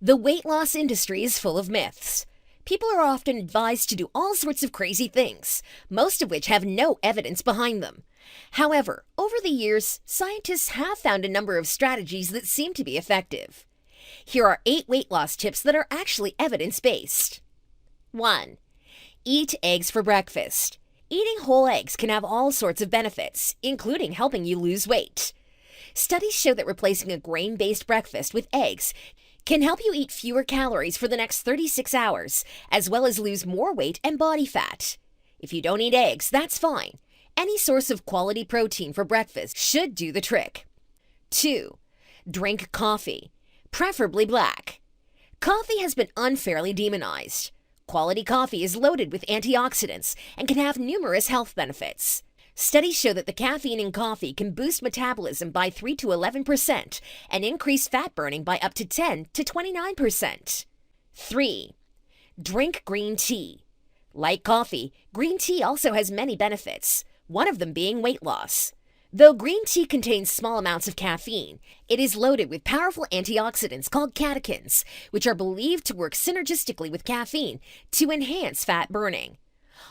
The weight loss industry is full of myths. People are often advised to do all sorts of crazy things, most of which have no evidence behind them. However, over the years, scientists have found a number of strategies that seem to be effective. Here are 8 weight loss tips that are actually evidence-based. 1. Eat eggs for breakfast. Eating whole eggs can have all sorts of benefits, including helping you lose weight. Studies show that replacing a grain-based breakfast with eggs can help you eat fewer calories for the next 36 hours, as well as lose more weight and body fat. If you don't eat eggs, that's fine. Any source of quality protein for breakfast should do the trick. 2. Drink coffee, preferably black. Coffee has been unfairly demonized. Quality coffee is loaded with antioxidants and can have numerous health benefits. Studies show that the caffeine in coffee can boost metabolism by 3 to 11% and increase fat burning by up to 10 to 29%. 3. Drink green tea. Like coffee, green tea also has many benefits, one of them being weight loss. Though green tea contains small amounts of caffeine, it is loaded with powerful antioxidants called catechins, which are believed to work synergistically with caffeine to enhance fat burning.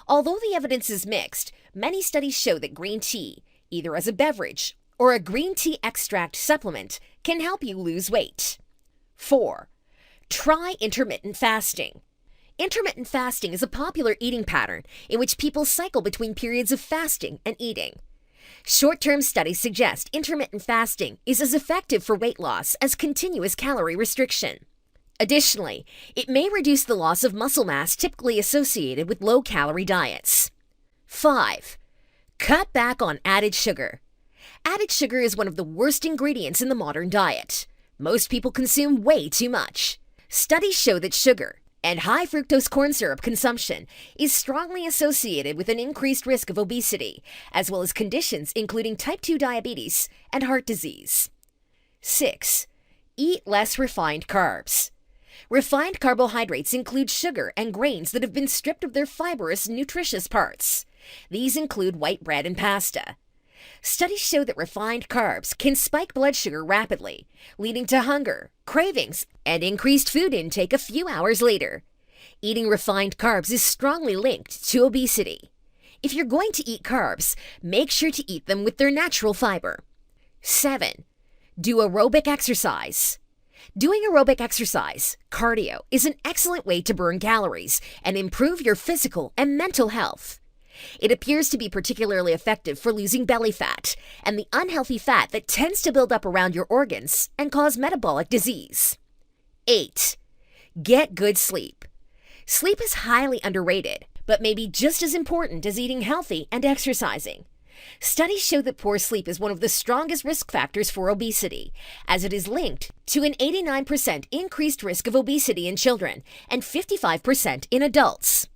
Although the evidence is mixed, many studies show that green tea, either as a beverage or a green tea extract supplement, can help you lose weight. 4. Try intermittent fasting. Intermittent fasting is a popular eating pattern in which people cycle between periods of fasting and eating. Short-term studies suggest intermittent fasting is as effective for weight loss as continuous calorie restriction. Additionally, it may reduce the loss of muscle mass typically associated with low-calorie diets. 5. Cut back on added sugar. Added sugar is one of the worst ingredients in the modern diet. Most people consume way too much. Studies show that sugar and high fructose corn syrup consumption is strongly associated with an increased risk of obesity, as well as conditions including type 2 diabetes and heart disease. 6. Eat less refined carbs. Refined carbohydrates include sugar and grains that have been stripped of their fibrous, nutritious parts. These include white bread and pasta. Studies show that refined carbs can spike blood sugar rapidly, leading to hunger, cravings, and increased food intake a few hours later. Eating refined carbs is strongly linked to obesity. If you're going to eat carbs, make sure to eat them with their natural fiber. 7. Do aerobic exercise. Doing aerobic exercise, cardio, is an excellent way to burn calories and improve your physical and mental health. It appears to be particularly effective for losing belly fat and the unhealthy fat that tends to build up around your organs and cause metabolic disease. 8. Get good sleep. Sleep is highly underrated, but may be just as important as eating healthy and exercising. Studies show that poor sleep is one of the strongest risk factors for obesity, as it is linked to an 89% increased risk of obesity in children and 55% in adults.